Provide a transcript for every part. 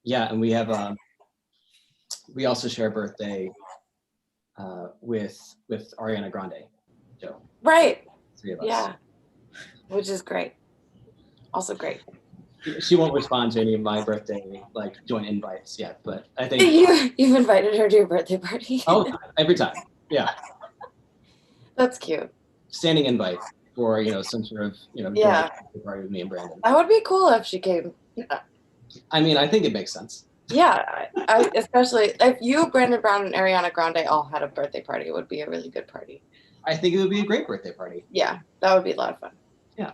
Yeah, and we have we also share a birthday with Ariana Grande. So right. 3 of us. Yeah, which is great. Also great. She won't respond to any of my birthday like joint invites yet, but I think you've invited her to your birthday party. Oh, every time. Yeah. That's cute. Standing invite for some sort of Yeah. joint party with me and Brandon. That would be cool if she came. I mean, I think it makes sense. Yeah, I especially if you, Brandon Brown, and Ariana Grande all had a birthday party, it would be a really good party. I think it would be a great birthday party. Yeah, that would be a lot of fun. Yeah.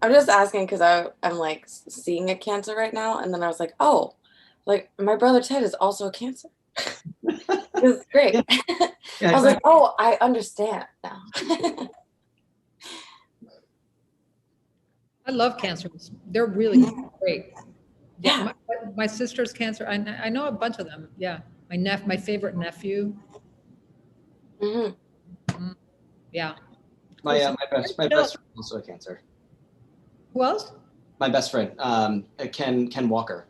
I'm just asking because I'm like seeing a Cancer right now, and then I was like, oh, like my brother Ted is also a Cancer. It's great. Yeah, I was like, oh, I understand now. I love Cancers. They're really great. Yeah. My sister's Cancer. I know a bunch of them. Yeah. My favorite nephew. Mm-hmm. Yeah. My best friend is also a Cancer. Who else? My best friend, Ken Walker.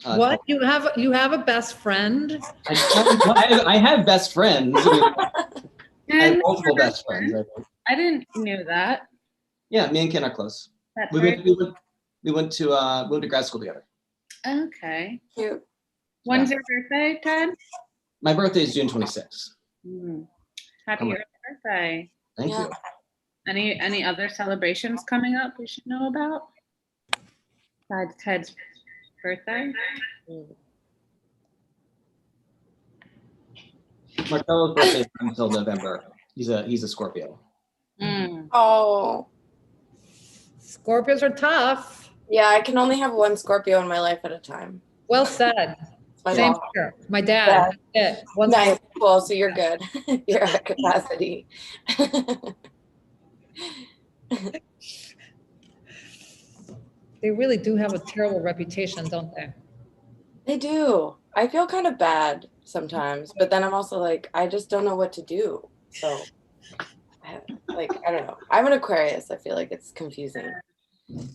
What? You have a best friend? I have best friends. I have multiple best friends. I didn't know that. Yeah, me and Ken are close. We went to grad school together. Okay. Cute. When's your birthday, Ted? My birthday is June 26th. Happy birthday. Thank you. Any other celebrations coming up we should know about? Besides Ted's birthday? Marcello's birthday is until November. He's a Scorpio. Oh. Scorpios are tough. Yeah, I can only have one Scorpio in my life at a time. Well said. Same here. My dad. Yeah. Nice. Cool. So you're good. You're at capacity. They really do have a terrible reputation, don't they? They do. I feel kind of bad sometimes, but then I'm also like, I just don't know what to do. So, I don't know. I'm an Aquarius. I feel like it's confusing.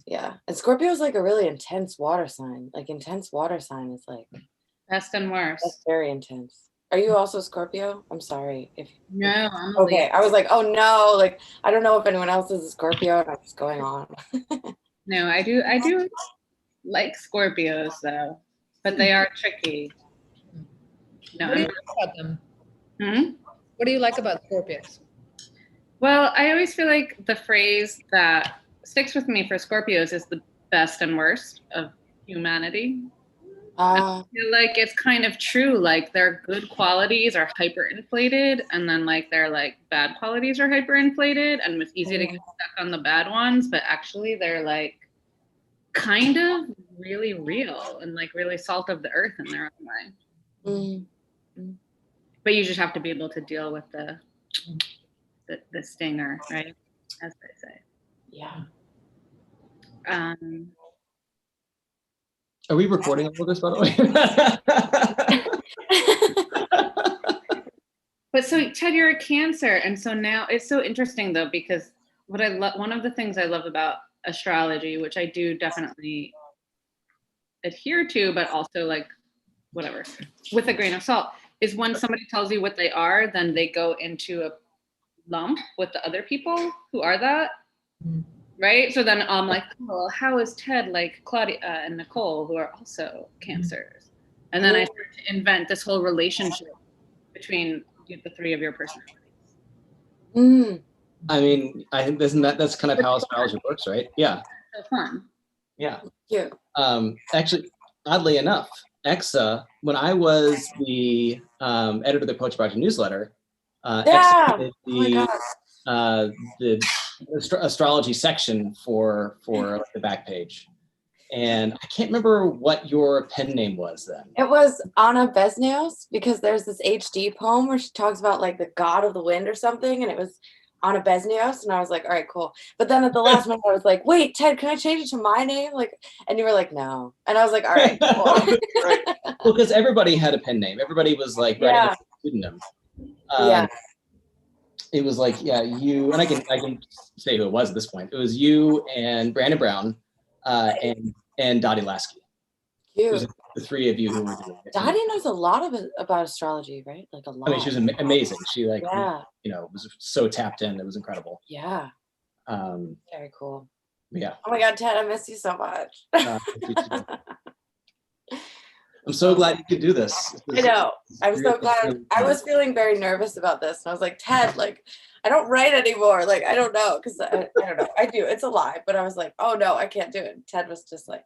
Yeah. And Scorpio is like a really intense water sign. Like intense water sign is like best and worst. That's very intense. Are you also Scorpio? I'm sorry. No, I'm okay. I was like, oh no, like I don't know if anyone else is a Scorpio, and I'm just going on. No, I do like Scorpios though, but they are tricky. No, what do you like about them? Hmm? What do you like about Scorpios? Well, I always feel like the phrase that sticks with me for Scorpios is the best and worst of humanity. I feel like it's kind of true. Like their good qualities are hyperinflated, and then like their like bad qualities are hyperinflated, and it's easy to get stuck on the bad ones, but actually they're like kind of really real and like really salt of the earth in their own way. But you just have to be able to deal with the stinger, right? As they say. Yeah. Are we recording all of this, by the way? But so Ted, you're a Cancer, and so now it's so interesting though, because what I love, one of the things I love about astrology, which I do definitely adhere to, but also like whatever, with a grain of salt, is when somebody tells you what they are, then they go into a lump with the other people who are that. Right? So then I'm like, oh, how is Ted like Claudia and Nicole, who are also Cancers? And then I start to invent this whole relationship between the three of your personalities. I mean, I think that's kind of how astrology works, right? Yeah. So fun. Yeah. Yeah. Actually, oddly enough, Xesxa, when I was the editor of the Poetry Project newsletter, Xesxa did the astrology section for like the back page, and I can't remember what your pen name was then. It was Anna Besnios, because there's this HD poem where she talks about like the god of the wind or something, and it was Anna Besnios, and I was like, all right, cool. But then at the last minute I was like, wait, Ted, can I change it to my name? Like, and you were like, no. And I was like, all right, cool. Right. Well, because everybody had a pen name. Everybody was like writing a pseudonym. it was like, yeah, you, and I can say who it was at this point. It was you and Brandon Brown and Dottie Lasky. It was Cute. the three of you who were doing it. Dottie knows a lot about astrology, right? Like a lot. I mean, she was amazing. She like, yeah. you know, was so tapped in. It was incredible. Yeah. Um, Very cool. yeah. Oh my God, Ted, I miss you so much. I'm so glad you could do this. I know. I'm so glad. Really I was feeling very nervous about this. And I was like, Ted, like, I don't write anymore. Like, I don't know. Because I don't know. I do. It's a lie. But I was like, oh, no, I can't do it. And Ted was just like,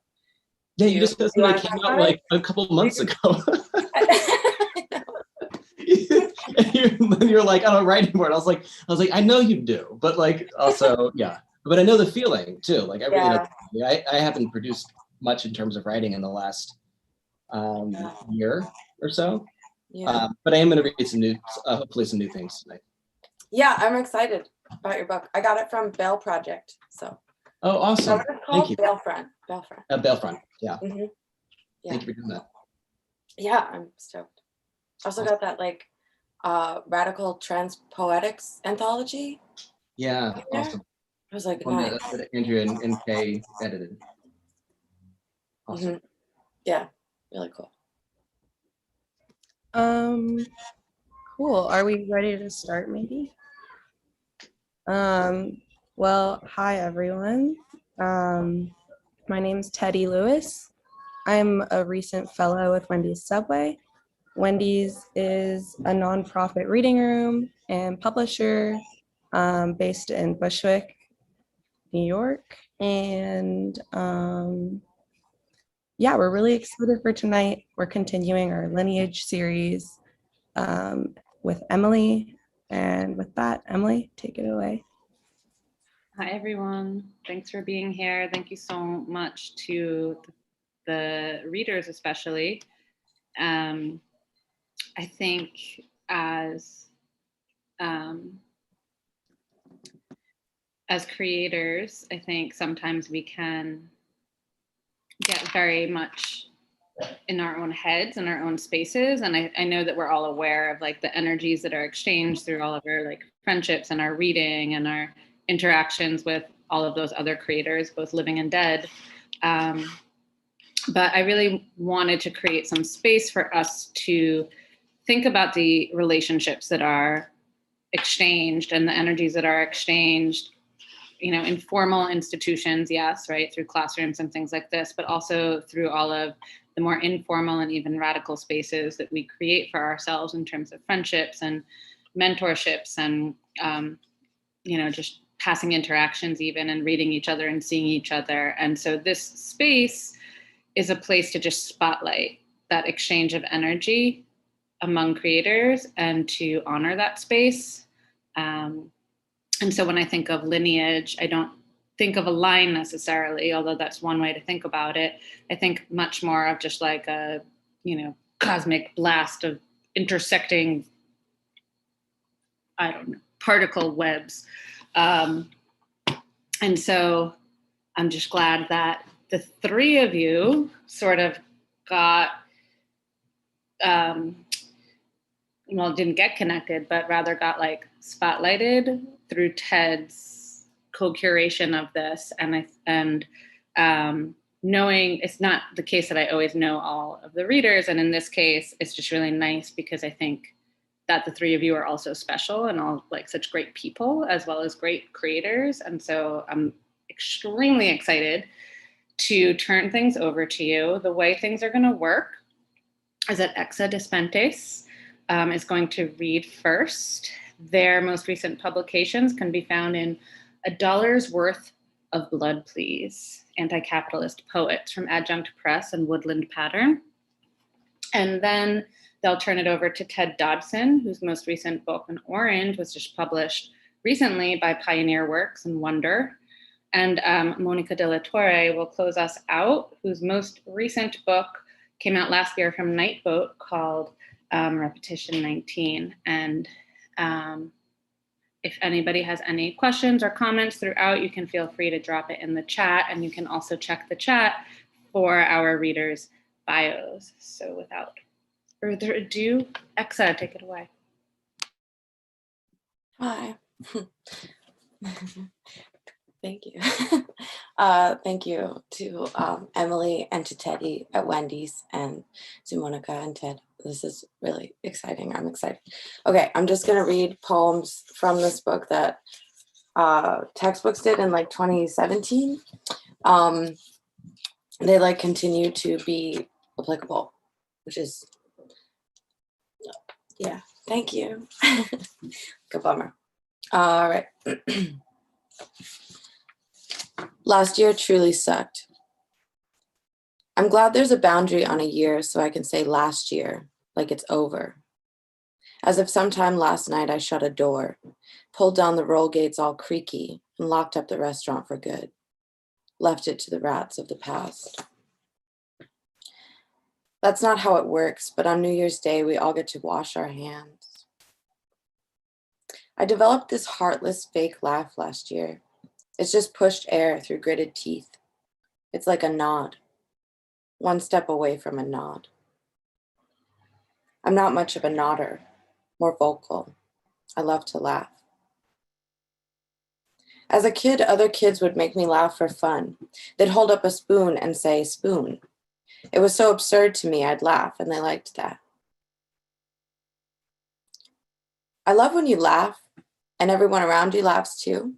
yeah, you just said something that came out like a couple months ago. And you're like, I don't write anymore. And I was like, I know you do. But like, also, yeah. But I know the feeling too. Like, I really know. I haven't produced much in terms of writing in the last year or so. Yeah. But I am going to read some new, hopefully some new things tonight. Yeah, I'm excited about your book. I got it from Bell Project. So. Oh, awesome! Thank you. Bellfriend. Bellfriend. Yeah. Mm-hmm. Yeah. Thank you for doing that. Yeah, I'm stoked. Also got that like radical trans poetics anthology. Yeah, awesome. I was like, One nice. that Andrea and Kay edited. Awesome. Mm-hmm. Yeah, really cool. Cool. Are we ready to start maybe? Well, hi everyone. My name's Teddy Lewis. I'm a recent fellow with Wendy's Subway. Wendy's is a nonprofit reading room and publisher based in Bushwick, New York. And yeah, we're really excited for tonight. We're continuing our Lineage series with Emily. And with that, Emily, take it away. Hi, everyone. Thanks for being here. Thank you so much to the readers, especially. I think as creators, I think sometimes we can get very much in our own heads and our own spaces. And I know that we're all aware of like the energies that are exchanged through all of our like friendships and our reading and our interactions with all of those other creators, both living and dead. But I really wanted to create some space for us to think about the relationships that are exchanged and the energies that are exchanged, you know, in formal institutions, yes, right, through classrooms and things like this, but also through all of the more informal and even radical spaces that we create for ourselves in terms of friendships and mentorships and, you know, just passing interactions even and reading each other and seeing each other. And so this space is a place to just spotlight that exchange of energy among creators and to honor that space. And so when I think of Lineage, I don't think of a line necessarily, although that's one way to think about it. I think much more of just like a, you know, cosmic blast of intersecting, I don't know, particle webs. And so I'm just glad that the three of you sort of got, well, didn't get connected, but rather got like spotlighted through Ted's co-curation of this. And knowing it's not the case that I always know all of the readers. And in this case, it's just really nice because I think that the three of you are also special and all like such great people as well as great creators. And so I'm extremely excited to turn things over to you. The way things are going to work is that Xesxa Despentes is going to read first. Their most recent publications can be found in A Dollar's Worth of Blood, Please, Anti-Capitalist Poets from Adjunct Press and Woodland Pattern. And then they'll turn it over to Ted Dodson, whose most recent book, An Orange, was just published recently by Pioneer Works and Wonder. And Mónica de la Torre will close us out, whose most recent book came out last year from Nightboat called Repetition 19. And if anybody has any questions or comments throughout, you can feel free to drop it in the chat. And you can also check the chat for our readers' bios. So without further ado, Xesxa, take it away. Hi. Thank you. Thank you to Emily and to Teddy at Wendy's and to Monica and Ted. This is really exciting. I'm excited. Okay, I'm just gonna read poems from this book that textbooks did in like 2017. They like continue to be applicable, which is, yeah, thank you. Good bummer. All right. Last year truly sucked. I'm glad there's a boundary on a year so I can say last year, like it's over. As if sometime last night I shut a door, pulled down the roll gates all creaky, and locked up the restaurant for good. Left it to the rats of the past. That's not how it works, but on New Year's Day, we all get to wash our hands. I developed this heartless fake laugh last year. It's just pushed air through gritted teeth. It's like a nod. One step away from a nod. I'm not much of a nodder, more vocal. I love to laugh. As a kid, other kids would make me laugh for fun. They'd hold up a spoon and say, spoon. It was so absurd to me, I'd laugh, and they liked that. I love when you laugh, and everyone around you laughs too.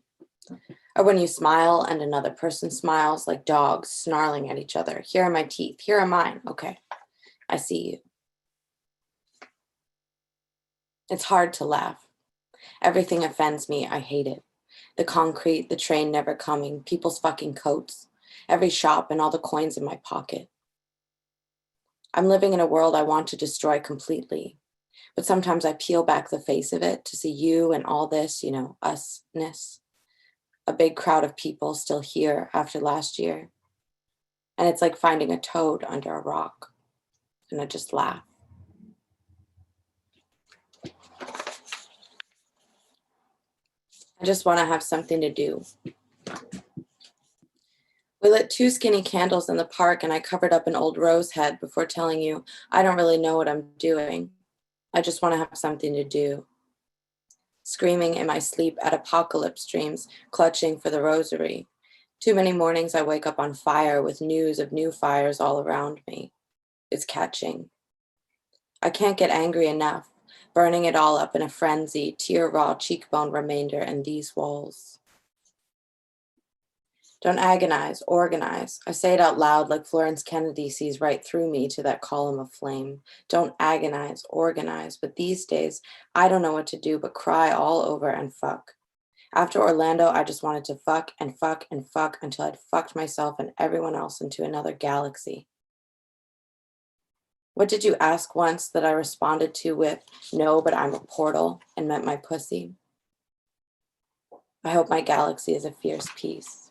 Or when you smile and another person smiles, like dogs snarling at each other. Here are my teeth, here are mine. Okay, I see you. It's hard to laugh. Everything offends me, I hate it. The concrete, the train never coming, people's fucking coats, every shop and all the coins in my pocket. I'm living in a world I want to destroy completely, but sometimes I peel back the face of it to see you and all this, you know, usness. A big crowd of people still here after last year. And it's like finding a toad under a rock. And I just laugh. I just want to have something to do. We lit 2 skinny candles in the park and I covered up an old rose head before telling you, I don't really know what I'm doing. I just want to have something to do. Screaming in my sleep at apocalypse dreams, clutching for the rosary. Too many mornings I wake up on fire with news of new fires all around me. It's catching. I can't get angry enough, burning it all up in a frenzy, tear-raw cheekbone remainder and these walls. Don't agonize, organize. I say it out loud like Florence Kennedy sees right through me to that column of flame. Don't agonize, organize. But these days, I don't know what to do but cry all over and fuck. After Orlando, I just wanted to fuck and fuck and fuck until I'd fucked myself and everyone else into another galaxy. What did you ask once that I responded to with, no, but I'm a portal, and meant my pussy? I hope my galaxy is a fierce piece.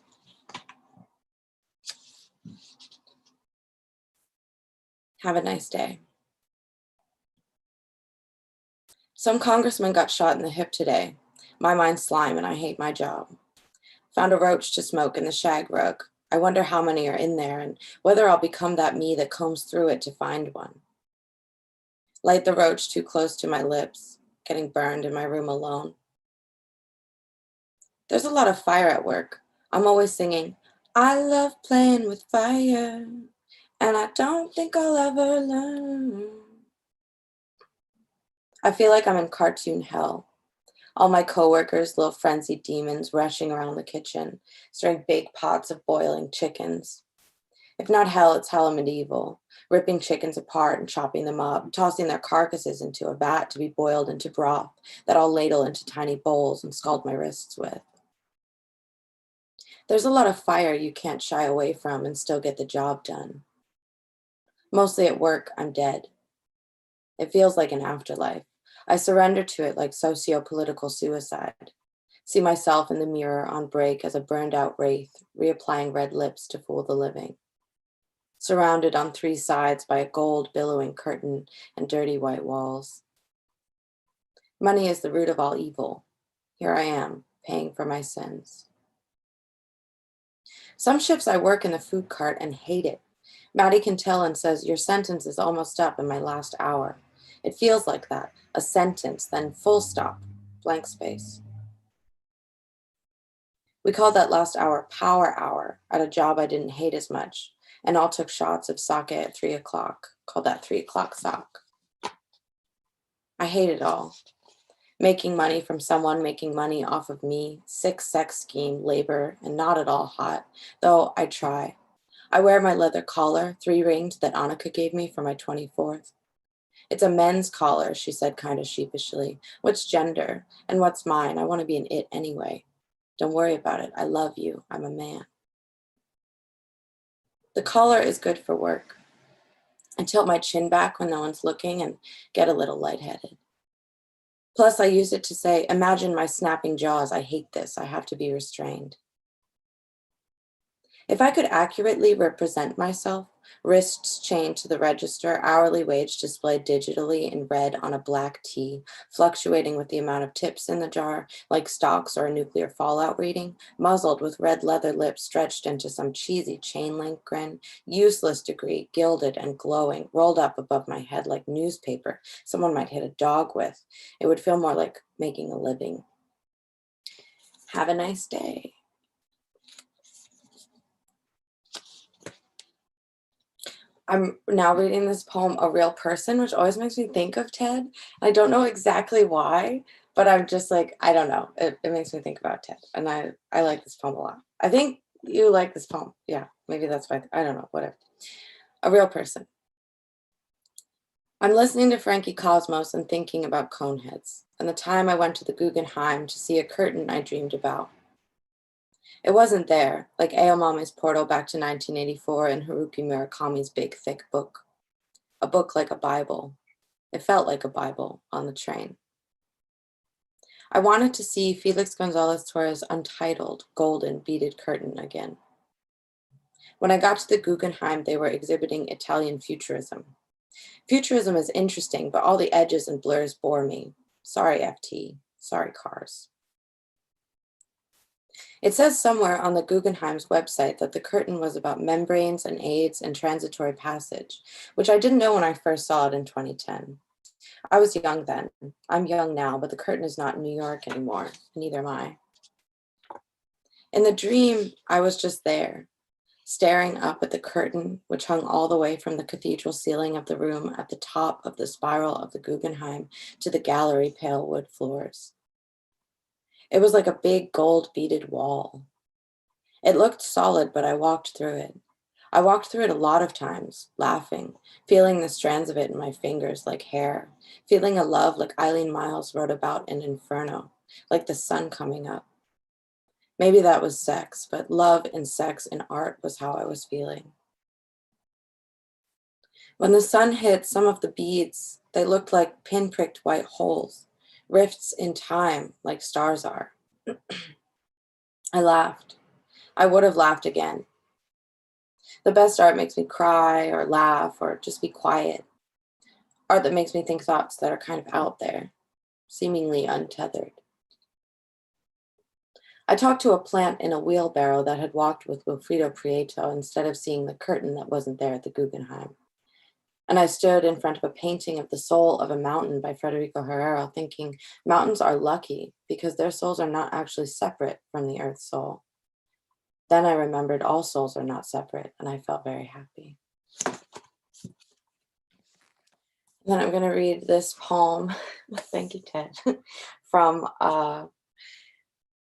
Have a nice day. Some congressman got shot in the hip today. My mind's slime and I hate my job. Found a roach to smoke in the shag rug. I wonder how many are in there and whether I'll become that me that combs through it to find one. Light the roach too close to my lips, getting burned in my room alone. There's a lot of fire at work. I'm always singing, I love playing with fire. And I don't think I'll ever learn. I feel like I'm in cartoon hell. All my coworkers, little frenzied demons rushing around the kitchen, stirring big pots of boiling chickens. If not hell, it's hell medieval, ripping chickens apart and chopping them up, tossing their carcasses into a vat to be boiled into broth that I'll ladle into tiny bowls and scald my wrists with. There's a lot of fire you can't shy away from and still get the job done. Mostly at work, I'm dead. It feels like an afterlife. I surrender to it like socio-political suicide. See myself in the mirror on break as a burned out wraith, reapplying red lips to fool the living. Surrounded on 3 sides by a gold billowing curtain and dirty white walls. Money is the root of all evil. Here I am, paying for my sins. Some shifts I work in the food cart and hate it. Maddie can tell and says, your sentence is almost up in my last hour. It feels like that, a sentence, then full stop, blank space. We called that last hour power hour at a job I didn't hate as much, and all took shots of sake at 3 o'clock, called that 3 o'clock sock. I hate it all. Making money from someone making money off of me, sick sex scheme, labor, and not at all hot, though I try. I wear my leather collar, 3-ringed, that Annika gave me for my 24th. It's a men's collar, she said kind of sheepishly. What's gender? And what's mine? I want to be an it anyway. Don't worry about it. I love you. I'm a man. The collar is good for work. I tilt my chin back when no one's looking and get a little lightheaded. Plus, I use it to say, imagine my snapping jaws. I hate this. I have to be restrained. If I could accurately represent myself, wrists chained to the register, hourly wage displayed digitally in red on a black tee, fluctuating with the amount of tips in the jar, like stocks or a nuclear fallout reading, muzzled with red leather lips stretched into some cheesy chain link grin, useless degree, gilded and glowing, rolled up above my head like newspaper someone might hit a dog with. It would feel more like making a living. Have a nice day. I'm now reading this poem, A Real Person, which always makes me think of Ted. I don't know exactly why, but I'm just like, I don't know. It makes me think about Ted. And I like this poem a lot. I think you like this poem. Yeah, maybe that's why. I don't know, whatever. A Real Person. I'm listening to Frankie Cosmos and thinking about Coneheads and the time I went to the Guggenheim to see a curtain I dreamed about. It wasn't there, like Aomami's portal back to 1984 and Haruki Murakami's big, thick book. A book like a Bible. It felt like a Bible on the train. I wanted to see Felix Gonzalez Torres' untitled, golden, beaded curtain again. When I got to the Guggenheim, they were exhibiting Italian futurism. Futurism is interesting, but all the edges and blurs bore me. Sorry, FT. Sorry, cars. It says somewhere on the Guggenheim's website that the curtain was about membranes and AIDS and transitory passage, which I didn't know when I first saw it in 2010. I was young then. I'm young now, but the curtain is not in New York anymore, neither am I. In the dream, I was just there, staring up at the curtain, which hung all the way from the cathedral ceiling of the room at the top of the spiral of the Guggenheim to the gallery pale wood floors. It was like a big gold beaded wall. It looked solid, but I walked through it. I walked through it a lot of times, laughing, feeling the strands of it in my fingers like hair, feeling a love like Eileen Miles wrote about in Inferno, like the sun coming up. Maybe that was sex, but love and sex and art was how I was feeling. When the sun hit some of the beads, they looked like pinpricked white holes, rifts in time like stars are. I laughed. I would have laughed again. The best art makes me cry or laugh or just be quiet. Art that makes me think thoughts that are kind of out there, seemingly untethered. I talked to a plant in a wheelbarrow that had walked with Wilfredo Prieto instead of seeing the curtain that wasn't there at the Guggenheim. And I stood in front of a painting of The Soul of a Mountain by Federico Herrero thinking mountains are lucky because their souls are not actually separate from the earth's soul. Then I remembered all souls are not separate and I felt very happy. Then I'm gonna read this poem, thank you, Ted, from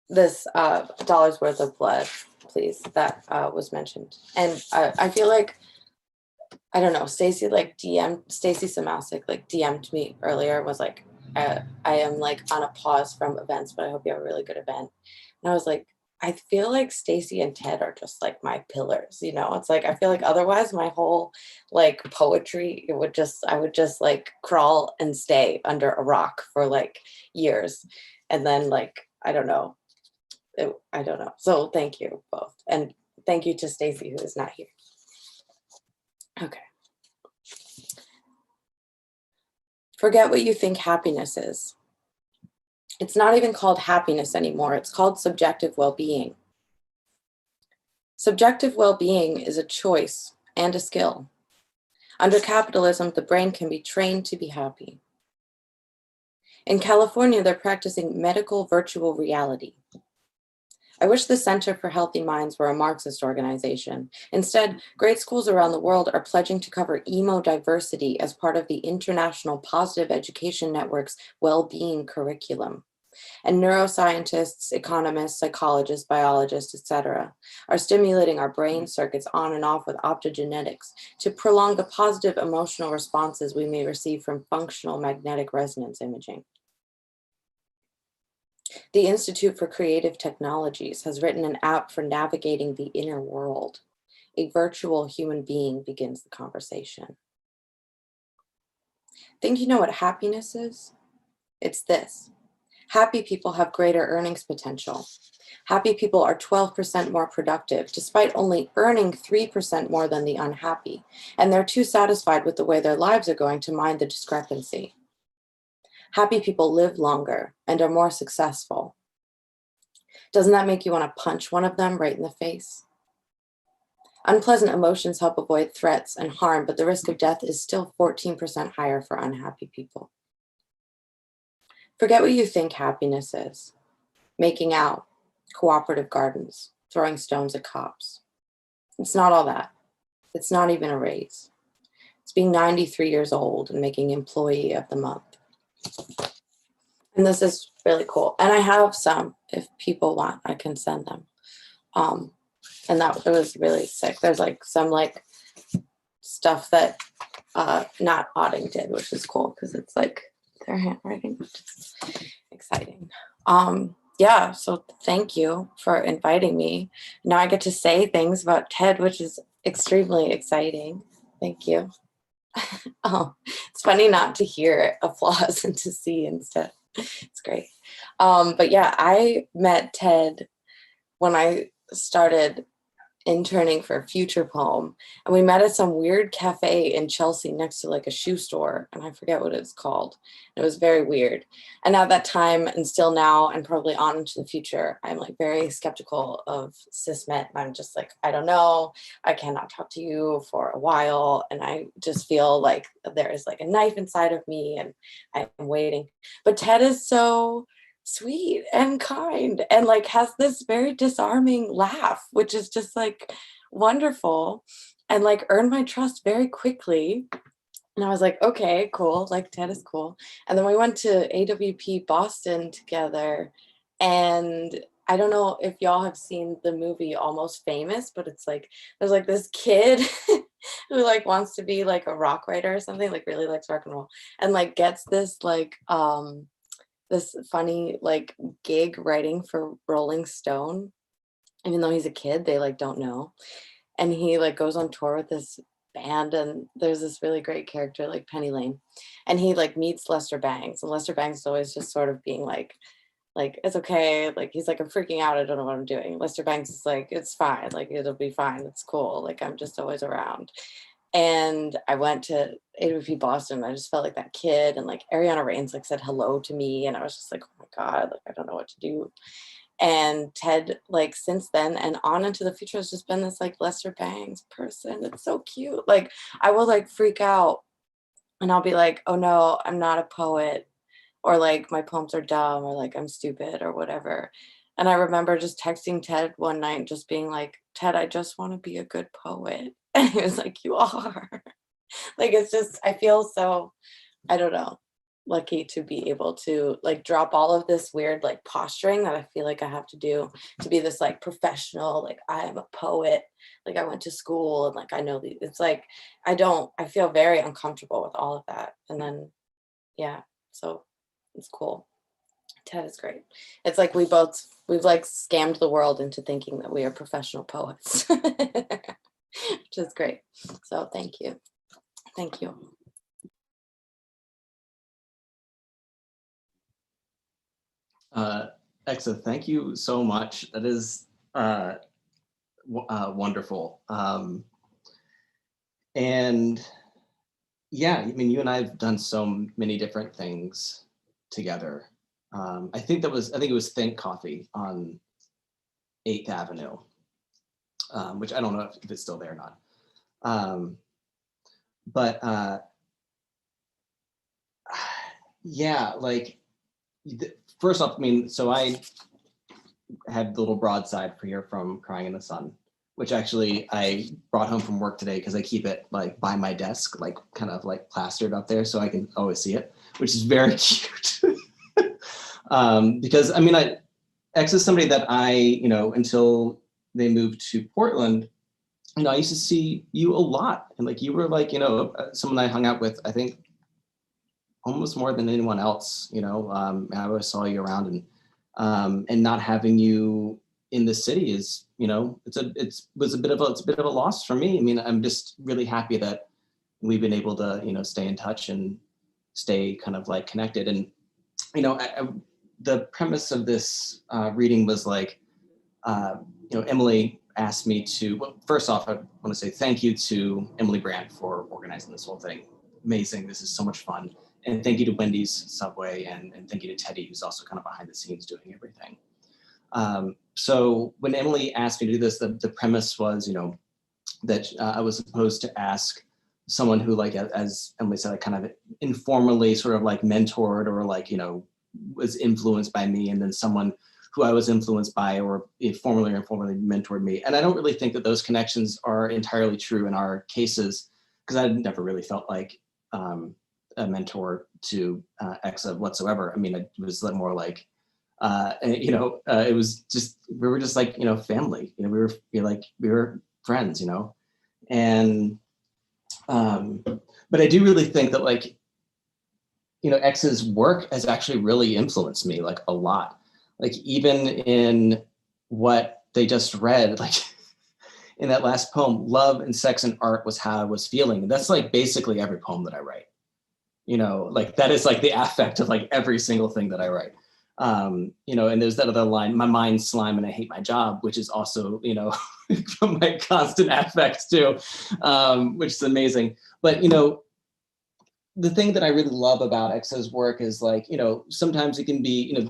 this Dollar's Worth of Blood, please, that was mentioned. And I feel like, I don't know, Stacy Samasic like DM'd me earlier, was like, I am like on a pause from events, but I hope you have a really good event. And I was like, I feel like Stacy and Ted are just like my pillars, you know? It's like, I feel like otherwise my whole like poetry, I would just like crawl and stay under a rock for like years. And then like, I don't know. So thank you both. And thank you to Stacy, who is not here. Okay. Forget what you think happiness is. It's not even called happiness anymore. It's called subjective well-being. Subjective well-being is a choice and a skill. Under capitalism, the brain can be trained to be happy. In California, they're practicing medical virtual reality. I wish the Center for Healthy Minds were a Marxist organization. Instead, grade schools around the world are pledging to cover emo diversity as part of the International Positive Education Network's well-being curriculum. And neuroscientists, economists, psychologists, biologists, etc., are stimulating our brain circuits on and off with optogenetics to prolong the positive emotional responses we may receive from functional magnetic resonance imaging. The Institute for Creative Technologies has written an app for navigating the inner world. A virtual human being begins the conversation. Think you know what happiness is? It's this. Happy people have greater earnings potential. Happy people are 12% more productive, despite only earning 3% more than the unhappy, and they're too satisfied with the way their lives are going to mind the discrepancy. Happy people live longer and are more successful. Doesn't that make you want to punch one of them right in the face? Unpleasant emotions help avoid threats and harm, but the risk of death is still 14% higher for unhappy people. Forget what you think happiness is. Making out, cooperative gardens, throwing stones at cops. It's not all that. It's not even a raise. It's being 93 years old and making Employee of the Month. And this is really cool. And I have some, if people want, I can send them. And that it was really sick. There's like some like stuff that Nat Otting did, which is cool because it's like their handwriting, which is exciting. Yeah, so thank you for inviting me. Now I get to say things about TED, which is extremely exciting. Thank you. Oh, it's funny not to hear applause and to see instead. It's great. But yeah, I met Ted when I started interning for Future Poem, and we met at some weird cafe in Chelsea next to like a shoe store, and I forget what it's called. It was very weird. And at that time, and still now, and probably on into the future, I'm like very skeptical of cismet. I'm just like, I don't know, I cannot talk to you for a while, and I just feel like there is like a knife inside of me, and I'm waiting. But Ted is so sweet and kind and like has this very disarming laugh, which is just like wonderful, and like earned my trust very quickly. And I was like, okay, cool, like Ted is cool. And then we went to AWP Boston together, and I don't know if y'all have seen the movie Almost Famous, but it's like there's like this kid who like wants to be like a rock writer or something, like really likes rock and roll, and like gets this like this funny like gig writing for Rolling Stone, even though he's a kid, they like don't know. And he like goes on tour with this band, and there's this really great character like Penny Lane, and he like meets Lester Bangs, and Lester Bangs is always just sort of being like it's okay, like he's like, I'm freaking out, I don't know what I'm doing. Lester Bangs is like, it's fine, like it'll be fine, it's cool, like I'm just always around. And I went to AWP Boston. I just felt like that kid, and like Ariana Reigns like said hello to me, and I was just like, oh my God, like I don't know what to do. And Ted, like since then and on into the future, has just been this like Lester Bangs person. It's so cute. Like I will like freak out, and I'll be like, oh no, I'm not a poet, or like my poems are dumb, or like I'm stupid or whatever. And I remember just texting Ted one night, just being like, Ted, I just want to be a good poet. And he was like, you are. Like, it's just, I feel so, I don't know, lucky to be able to like drop all of this weird like posturing that I feel like I have to do to be this like professional, like I am a poet, like I went to school, and like I know these, it's like, I feel very uncomfortable with all of that. And then, yeah, so it's cool. Ted is great. It's like we've like scammed the world into thinking that we are professional poets, which is great. So thank you. Thank you. Xesxa, thank you so much. That is wonderful. And yeah, I mean, you and I have done so many different things together. I think it was Think Coffee on 8th Avenue, which I don't know if it's still there or not. But yeah, like first off, I mean, so I had the little broadside for here from Crying in the Sun, which actually I brought home from work today because I keep it like by my desk, like kind of like plastered up there so I can always see it, which is very cute. Because I mean, X is somebody that I, you know, until they moved to Portland, you know, I used to see you a lot. And like, you were like, you know, someone I hung out with, I think almost more than anyone else, you know. I always saw you around, and not having you in the city is, you know, it's a bit of a loss for me. I mean, I'm just really happy that we've been able to, you know, stay in touch and stay kind of like connected. And, you know, the premise of this reading was like, you know, Emily asked me to, well, first off, I want to say thank you to Emily Brandt for organizing this whole thing. Amazing. This is so much fun. And thank you to Wendy's Subway, and thank you to Teddy, who's also kind of behind the scenes doing everything. So when Emily asked me to do this, the premise was, you know, that I was supposed to ask someone who, like, as Emily said, like kind of informally sort of like mentored or like, you know, was influenced by me, and then someone who I was influenced by or formally or informally mentored me. And I don't really think that those connections are entirely true in our cases, because I never really felt like a mentor to Xesxa whatsoever. I mean, it was more like, you know, it was just, we were just like, you know, family, you know, we were friends, you know. And, but I do really think that, like, you know, X's work has actually really influenced me like a lot. Like even in what they just read, like in that last poem, love and sex and art was how I was feeling. That's like basically every poem that I write. You know, like that is like the affect of like every single thing that I write. You know, and there's that other line, my mind's slime and I hate my job, which is also, you know, my constant affect too, which is amazing. But, you know, the thing that I really love about Xesxa's work is, like, you know, sometimes it can be,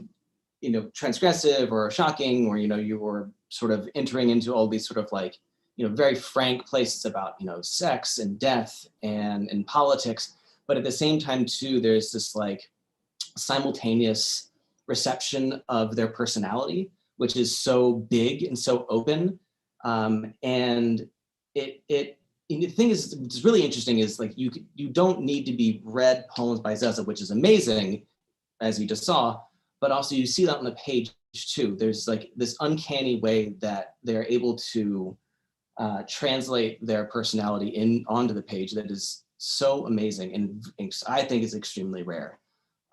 you know, transgressive or shocking, or, you know, you were sort of entering into all these sort of like, you know, very frank places about, you know, sex and death and politics. But at the same time too, there's this like simultaneous reception of their personality, which is so big and so open. And and the thing is, it's really interesting is like, you don't need to be read poems by Xesxa, which is amazing, as you just saw, but also you see that on the page too. There's like this uncanny way that they're able to translate their personality onto the page that is so amazing, and I think is extremely rare.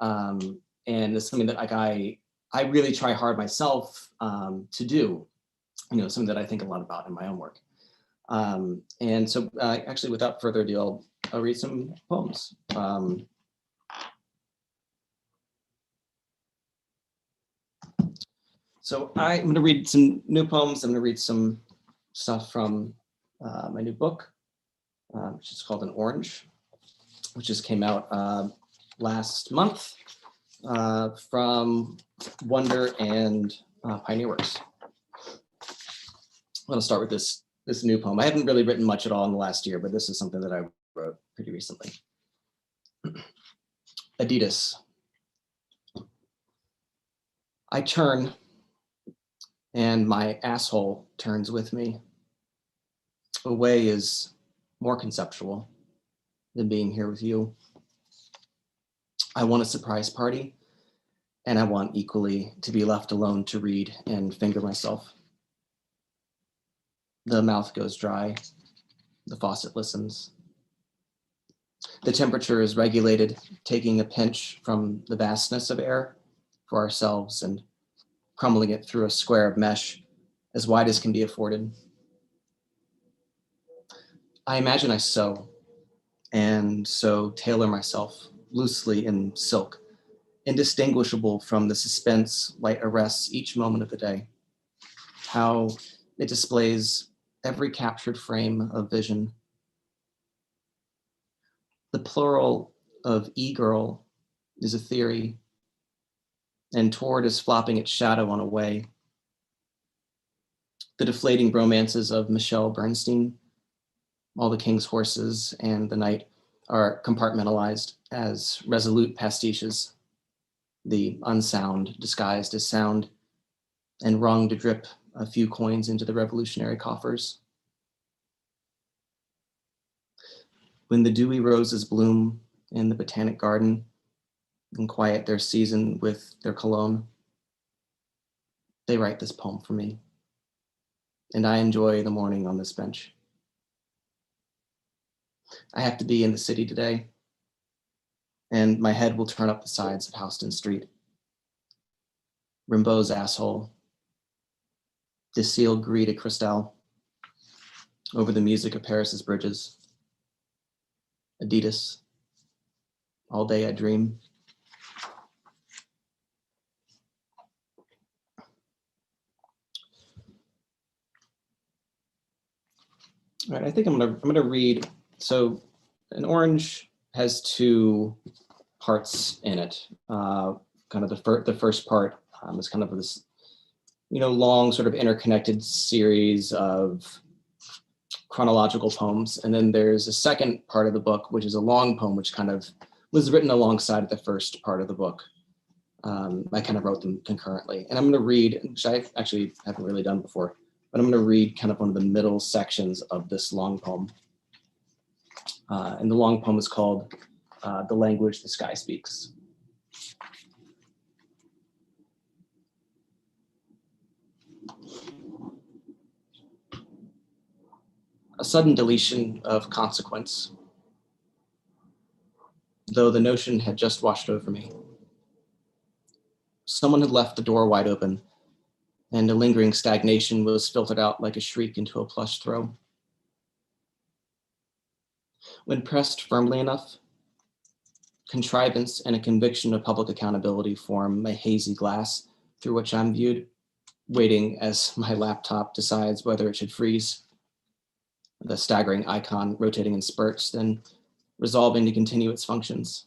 And it's something that like I really try hard myself to do, you know, something that I think a lot about in my own work. And so actually, without further ado, I'll read some poems. So I'm going to read some new poems. I'm going to read some stuff from my new book, which is called An Orange, which just came out last month from Wonder and Pioneer Works. I'm going to start with this new poem. I haven't really written much at all in the last year, but this is something that I wrote pretty recently. Adidas. I turn, and my asshole turns with me. Away is more conceptual than being here with you. I want a surprise party, and I want equally to be left alone to read and finger myself. The mouth goes dry, the faucet listens. The temperature is regulated, taking a pinch from the vastness of air for ourselves and crumbling it through a square of mesh as wide as can be afforded. I imagine I sew, and so tailor myself loosely in silk, indistinguishable from the suspense light arrests each moment of the day. How it displays every captured frame of vision. The plural of e-girl is a theory, and toward is flopping its shadow on a way. The deflating romances of Michelle Bernstein, All the King's Horses and The Night, are compartmentalized as resolute pastiches, the unsound disguised as sound, and rung to drip a few coins into the revolutionary coffers. When the dewy roses bloom in the botanic garden and quiet their season with their cologne, they write this poem for me, and I enjoy the morning on this bench. I have to be in the city today, and my head will turn up the sides of Houston Street. Rimbaud's asshole, Decille Gris de Cristal, over the music of Paris's bridges. Adidas, all day I dream. All right, I think I'm gonna read. So, an orange has two parts in it. Kind of the first part is kind of this, long sort of interconnected series of chronological poems, and then there's a second part of the book, which is a long poem, which kind of was written alongside the first part of the book. I kind of wrote them concurrently, and I'm going to read, which I actually haven't really done before, but I'm going to read kind of one of the middle sections of this long poem. And the long poem is called The Language the Sky Speaks. A sudden deletion of consequence, though the notion had just washed over me. Someone had left the door wide open, and a lingering stagnation was filtered out like a shriek into a plush throw. When pressed firmly enough, contrivance and a conviction of public accountability form a hazy glass through which I'm viewed, waiting as my laptop decides whether it should freeze. The staggering icon rotating in spurts, then resolving to continue its functions.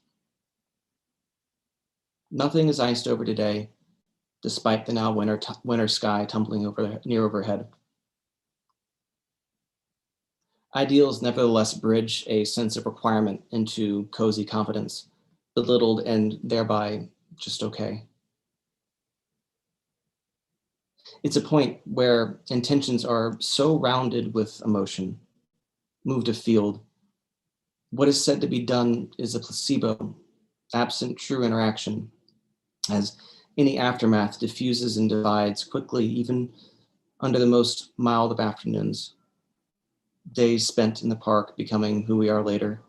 Nothing is iced over today, despite the now winter sky tumbling near overhead. Ideals nevertheless bridge a sense of requirement into cozy confidence, belittled and thereby just okay. It's a point where intentions are so rounded with emotion, moved afield. What is said to be done is a placebo, absent true interaction, as any aftermath diffuses and divides quickly, even under the most mild of afternoons. Days spent in the park becoming who we are later,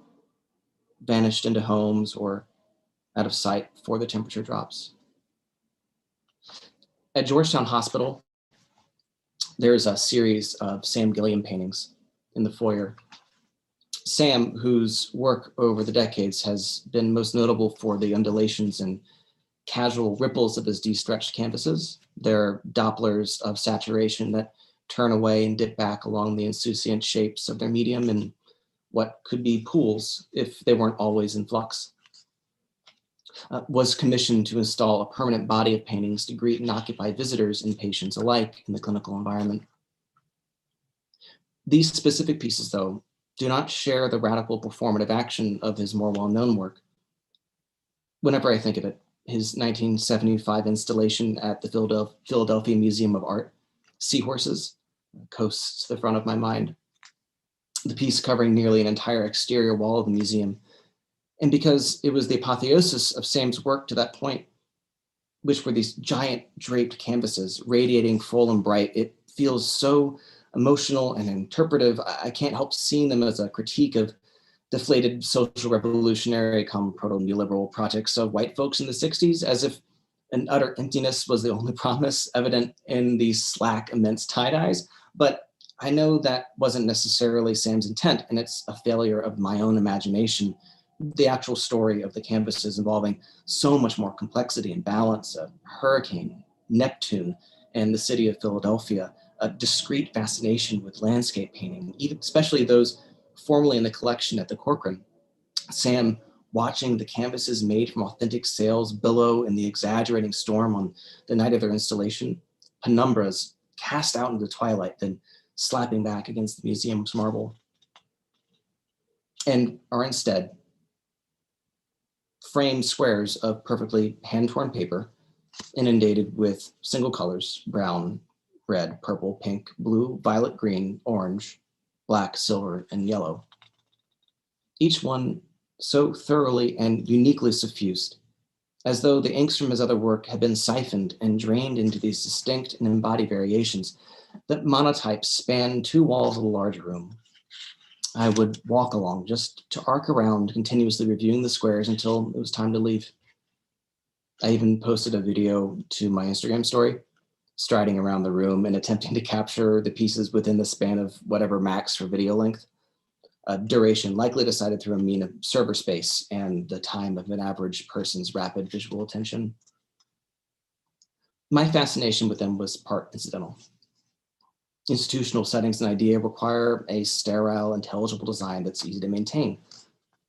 vanished into homes or out of sight before the temperature drops. At Georgetown Hospital, there's a series of Sam Gilliam paintings in the foyer. Sam, whose work over the decades has been most notable for the undulations and casual ripples of his de-stretched canvases, they're Dopplers of saturation that turn away and dip back along the insouciant shapes of their medium in what could be pools if they weren't always in flux. Was commissioned to install a permanent body of paintings to greet and occupy visitors and patients alike in the clinical environment. These specific pieces, though, do not share the radical performative action of his more well-known work. Whenever I think of it, his 1975 installation at the Philadelphia Museum of Art, Seahorses, coasts to the front of my mind. The piece covering nearly an entire exterior wall of the museum. And because it was the apotheosis of Sam's work to that point, which were these giant draped canvases radiating full and bright, it feels so emotional and interpretive. I can't help seeing them as a critique of deflated social revolutionary come proto-neoliberal projects of white folks in the 60s, as if an utter emptiness was the only promise evident in these slack, immense tie-dyes. But I know that wasn't necessarily Sam's intent, and it's a failure of my own imagination. The actual story of the canvases involving so much more complexity and balance, a hurricane, Neptune, and the city of Philadelphia, a discrete fascination with landscape painting, even especially those formerly in the collection at the Corcoran. Sam watching the canvases made from authentic sails billow in the exaggerating storm on the night of their installation, penumbras cast out into the twilight, then slapping back against the museum's marble, and are instead framed squares of perfectly hand-torn paper inundated with single colors: brown, red, purple, pink, blue, violet, green, orange, black, silver, and yellow. Each one so thoroughly and uniquely suffused, as though the inks from his other work had been siphoned and drained into these distinct and embodied variations that monotypes span 2 walls of a large room. I would walk along just to arc around, continuously reviewing the squares until it was time to leave. I even posted a video to my Instagram story, striding around the room and attempting to capture the pieces within the span of whatever max for video length, a duration likely decided through a mean of server space and the time of an average person's rapid visual attention. My fascination with them was part incidental. Institutional settings and idea require a sterile, intelligible design that's easy to maintain,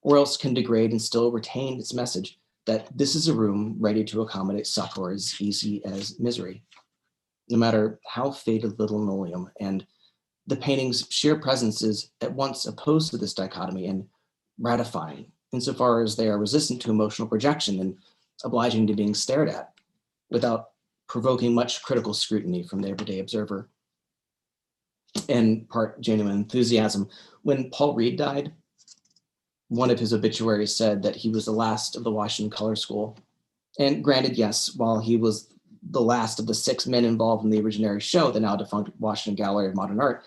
or else can degrade and still retain its message that this is a room ready to accommodate succor as easy as misery. No matter how faded the linoleum, and the painting's sheer presence is at once opposed to this dichotomy and ratifying, insofar as they are resistant to emotional projection and obliging to being stared at, without provoking much critical scrutiny from the everyday observer. And part genuine enthusiasm. When Paul Reed died, one of his obituaries said that he was the last of the Washington Color School. And granted, yes, while he was the last of the 6 men involved in the originary show, the now defunct Washington Gallery of Modern Art,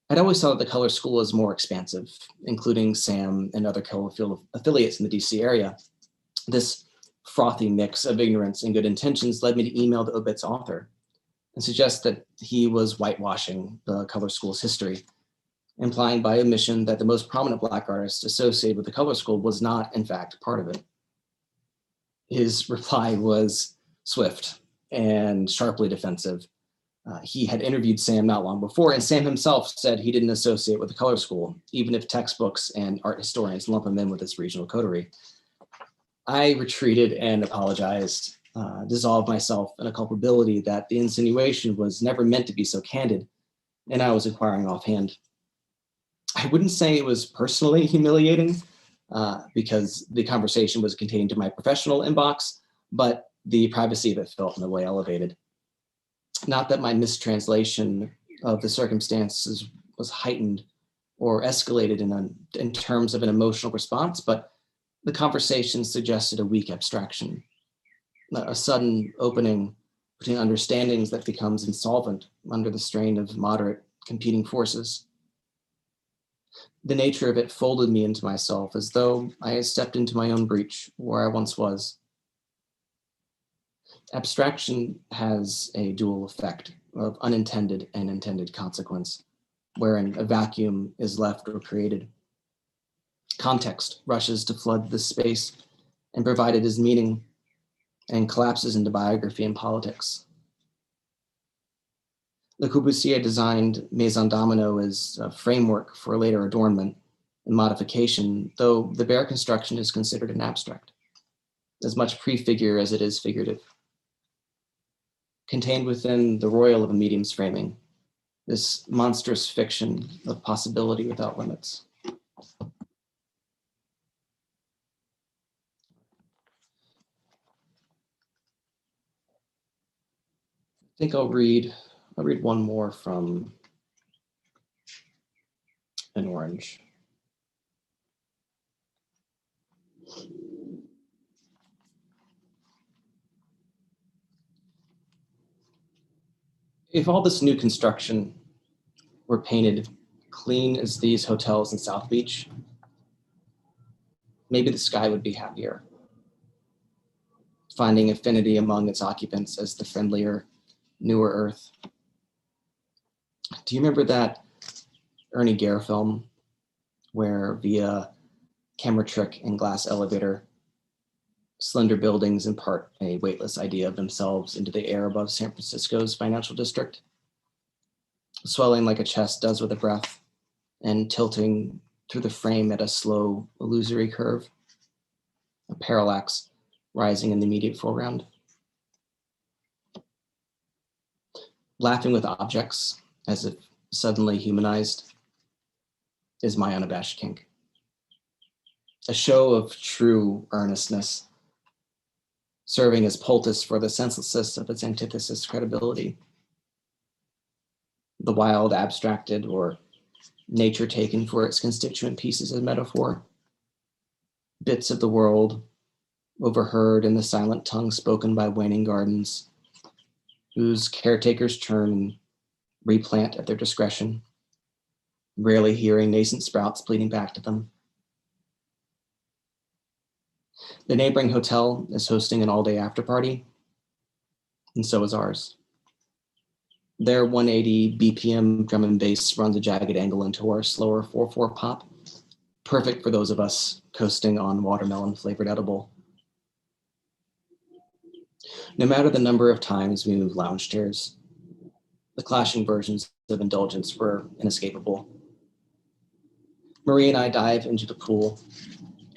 I'd always thought the Color School is more expansive, including Sam and other Colorfield affiliates in the DC area. This frothy mix of ignorance and good intentions led me to email the obit's author and suggest that he was whitewashing the Color School's history, implying by omission that the most prominent Black artist associated with the Color School was not, in fact, part of it. His reply was swift and sharply defensive. He had interviewed Sam not long before, and Sam himself said he didn't associate with the Color School, even if textbooks and art historians lump him in with this regional coterie. I retreated and apologized, dissolved myself in a culpability that the insinuation was never meant to be so candid, and I was inquiring offhand. I wouldn't say it was personally humiliating, because the conversation was contained to my professional inbox, but the privacy of it felt in a way elevated. Not that my mistranslation of the circumstances was heightened or escalated in terms of an emotional response, but the conversation suggested a weak abstraction, a sudden opening between understandings that becomes insolvent under the strain of moderate competing forces. The nature of it folded me into myself as though I had stepped into my own breach where I once was. Abstraction has a dual effect of unintended and intended consequence, wherein a vacuum is left or created. Context rushes to flood the space and provide it as meaning, and collapses into biography and politics. Le Corbusier designed Maison Domino as a framework for later adornment and modification, though the bare construction is considered an abstract, as much prefigure as it is figurative. Contained within the royal of a medium's framing, this monstrous fiction of possibility without limits. I think I'll read one more from an orange. If all this new construction were painted clean as these hotels in South Beach, maybe the sky would be happier, finding affinity among its occupants as the friendlier, newer earth. Do you remember that Ernie Gare film where via camera trick and glass elevator, slender buildings impart a weightless idea of themselves into the air above San Francisco's financial district, swelling like a chest does with a breath and tilting through the frame at a slow, illusory curve, a parallax rising in the immediate foreground. Laughing with objects as if suddenly humanized is my unabashed kink. A show of true earnestness, serving as poultice for the senselessness of its antithesis, credibility. The wild abstracted, or nature taken for its constituent pieces as metaphor. Bits of the world overheard in the silent tongue spoken by waning gardens, whose caretakers turn and replant at their discretion, rarely hearing nascent sprouts bleeding back to them. The neighboring hotel is hosting an all-day after-party, and so is ours. Their 180 BPM drum and bass runs a jagged angle into our slower 4/4 pop, perfect for those of us coasting on watermelon-flavored edible. No matter the number of times we move lounge chairs, the clashing versions of indulgence were inescapable. Marie and I dive into the pool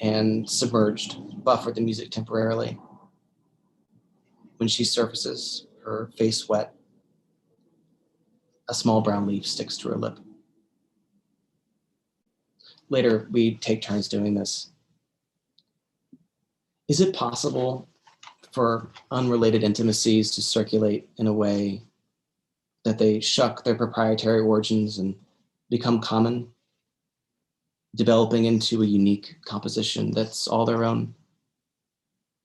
and, submerged, buffer the music temporarily. When she surfaces, her face wet, a small brown leaf sticks to her lip. Later, we take turns doing this. Is it possible for unrelated intimacies to circulate in a way that they shuck their proprietary origins and become common, developing into a unique composition that's all their own,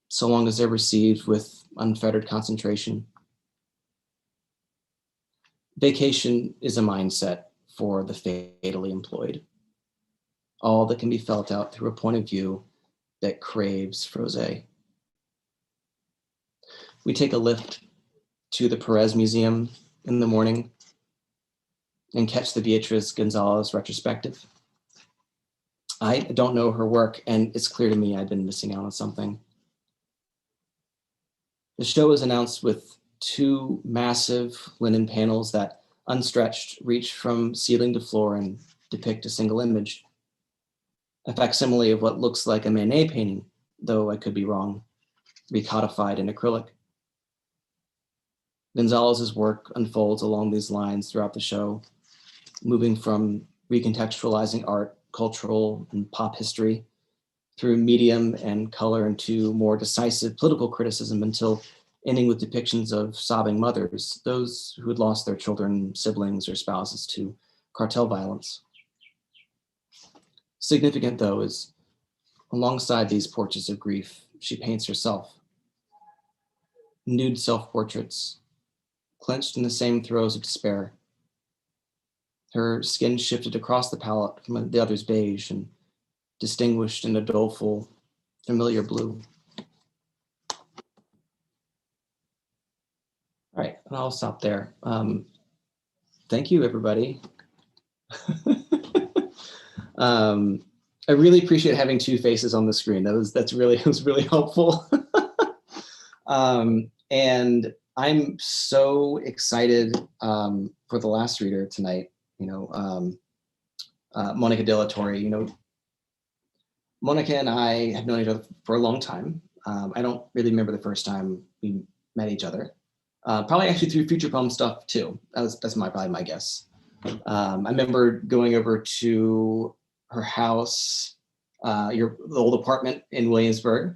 so long as they're received with unfettered concentration? Vacation is a mindset for the fatally employed, all that can be felt out through a point of view that craves frosé. We take a lift to the Perez Museum in the morning and catch the Beatriz Gonzalez retrospective. I don't know her work, and it's clear to me I've been missing out on something. The show is announced with 2 massive linen panels that, unstretched, reach from ceiling to floor and depict a single image. A facsimile of what looks like a Manet painting, though I could be wrong, recodified in acrylic. Gonzalez's work unfolds along these lines throughout the show, moving from recontextualizing art, cultural, and pop history through medium and color into more decisive political criticism until ending with depictions of sobbing mothers, those who had lost their children, siblings, or spouses to cartel violence. Significant, though, is alongside these portraits of grief, she paints herself. Nude self-portraits, clenched in the same throes of despair. Her skin shifted across the palette from the other's beige and distinguished in a doleful, familiar blue. All right, and I'll stop there. Thank you, everybody. I really appreciate having 2 faces on the screen. It was really helpful. And I'm so excited for the last reader tonight. Mónica de la Torre. Mónica and I have known each other for a long time. I don't really remember the first time we met each other. Probably actually through Future Poem stuff too. That's probably my guess. I remember going over to her house, the old apartment in Williamsburg,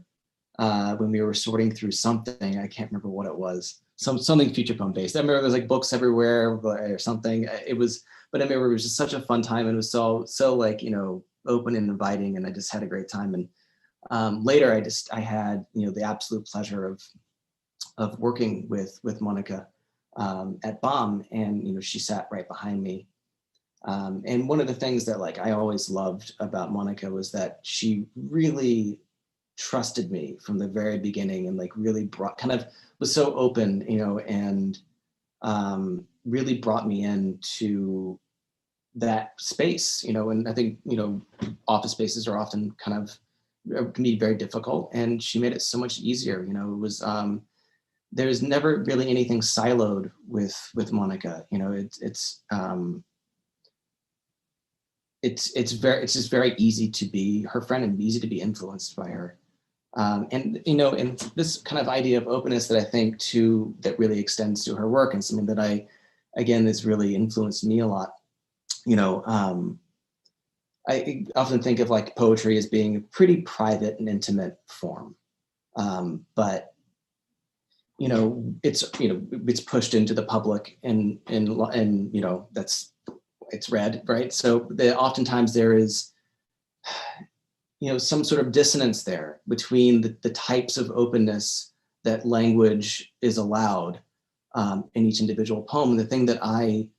when we were sorting through something. I can't remember what it was. Something Future Poem based. I remember there's like books everywhere or something. But I remember it was just such a fun time, and it was so like, open and inviting, and I just had a great time. And later I had, the absolute pleasure of working with Mónica at BOM, and she sat right behind me. And one of the things that like I always loved about Mónica was that she really trusted me from the very beginning, and like really was so open, and really brought me into that space, and I think, office spaces are often can be very difficult, and she made it so much easier. It was, there's never really anything siloed with Mónica. It's just very easy to be her friend and easy to be influenced by her. And this kind of idea of openness that I think too, that really extends to her work, and something that that's really influenced me a lot. I often think of like poetry as being a pretty private and intimate form. But you know, it's pushed into the public and you know, it's read, right? So oftentimes there is, you know, some sort of dissonance there between the types of openness that language is allowed in each individual poem. And the thing that I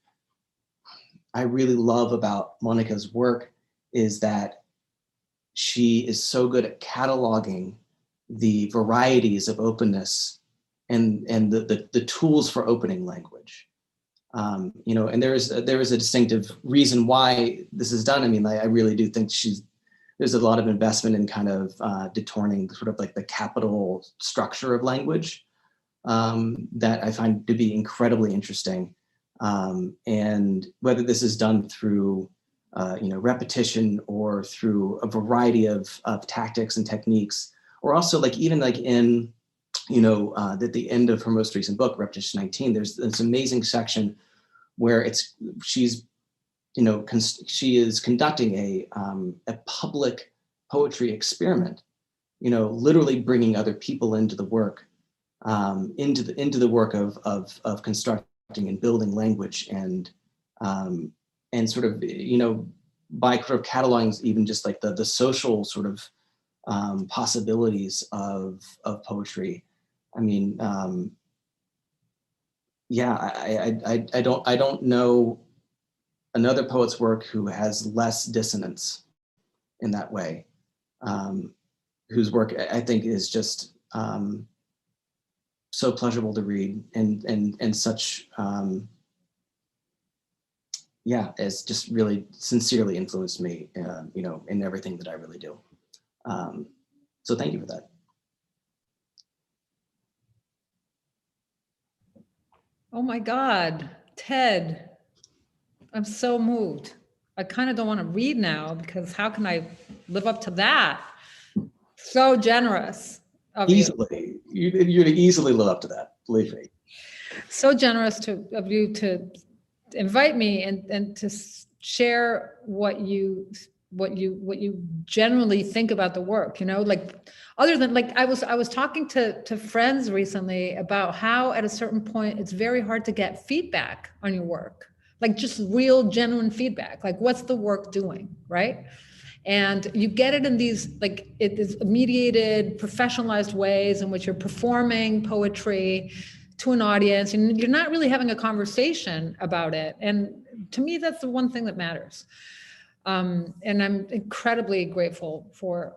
really love about Monica's work is that she is so good at cataloging the varieties of openness and the tools for opening language. You know, and there is a distinctive reason why this is done. I mean, I really do think there's a lot of investment in kind of detorning sort of like the capital structure of language that I find to be incredibly interesting. And whether this is done through you know, repetition or through a variety of tactics and techniques, or also like even like in, you know, at the end of her most recent book, Repetition 19, there's this amazing section where she's, you know, she is conducting a public poetry experiment, you know, literally bringing other people into the work, into the work of constructing and building language and sort of, you know, by sort of cataloging even just like the social sort of possibilities of poetry. I mean, yeah, I don't know another poet's work who has less dissonance in that way, whose work I think is just so pleasurable to read and such, yeah, it's just really sincerely influenced me, you know, in everything that I really do. So thank you for that. Oh my God, Ted, I'm so moved. I kind of don't want to read now because how can I live up to that? So generous of you. Easily, you'd easily live up to that, believe me. So generous of you to invite me and to share what you generally think about the work, you know, like other than like I was talking to friends recently about how at a certain point it's very hard to get feedback on your work, like just real genuine feedback, like what's the work doing, right? And you get it in these, like it is mediated, professionalized ways in which you're performing poetry to an audience and you're not really having a conversation about it. And to me, that's the one thing that matters. And I'm incredibly grateful for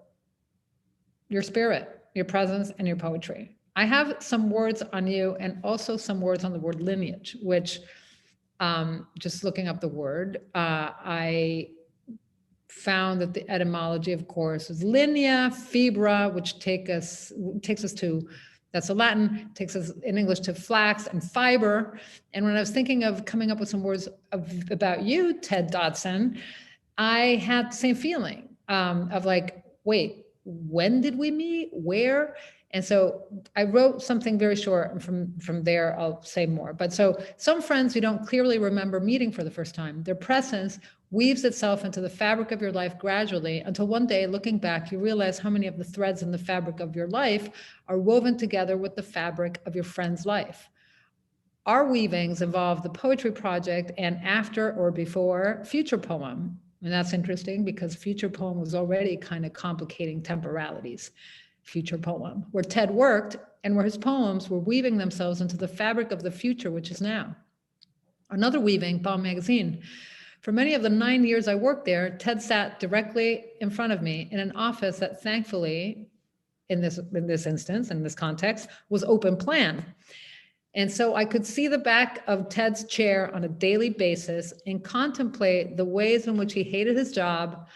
your spirit, your presence, and your poetry. I have some words on you and also some words on the word lineage, which just looking up the word, I found that the etymology, of course, is linea, fibra, which takes us to, that's a Latin, takes us in English to flax and fiber. And when I was thinking of coming up with some words about you, Ted Dodson, I had the same feeling of like, wait, when did we meet? Where? And so I wrote something very short, and from there I'll say more. But so some friends you don't clearly remember meeting for the first time, their presence weaves itself into the fabric of your life gradually until one day, looking back, you realize how many of the threads in the fabric of your life are woven together with the fabric of your friend's life. Our weavings involve the poetry project and after or before future poem. And that's interesting because future poem was already kind of complicating temporalities. Future poem, where Ted worked and where his poems were weaving themselves into the fabric of the future, which is now. Another weaving, Poem Magazine. For many of the 9 years I worked there, Ted sat directly in front of me in an office that thankfully, in this instance, in this context, was open plan. And so I could see the back of Ted's chair on a daily basis and contemplate the ways in which he hated his job,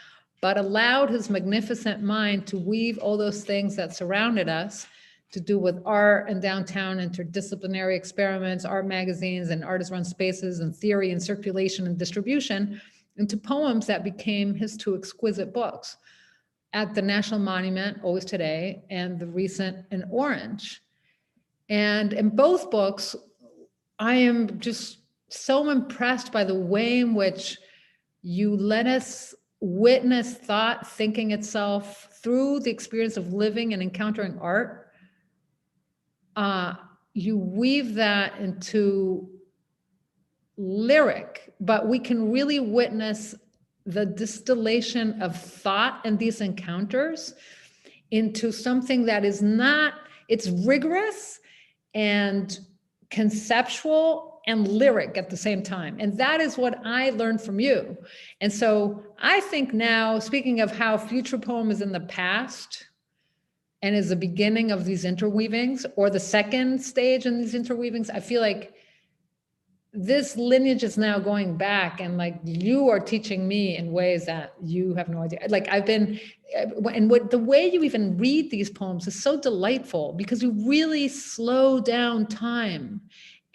but allowed his magnificent mind to weave all those things that surrounded us to do with art and downtown interdisciplinary experiments, art magazines and artist-run spaces and theory and circulation and distribution into poems that became his two exquisite books, At the National Monument, Always Today, and the recent In Orange. And in both books, I am just so impressed by the way in which you let us witness thought thinking itself through the experience of living and encountering art you weave that into lyric, but we can really witness the distillation of thought in these encounters into something that is not, it's rigorous and conceptual and lyric at the same time. And that is what I learned from you. And so I think now, speaking of how future poem is in the past and is the beginning of these interweavings, or the second stage in these interweavings, I feel like this lineage is now going back, and like you are teaching me in ways that you have no idea. Like I've been, and what the way you even read these poems is so delightful, because you really slow down time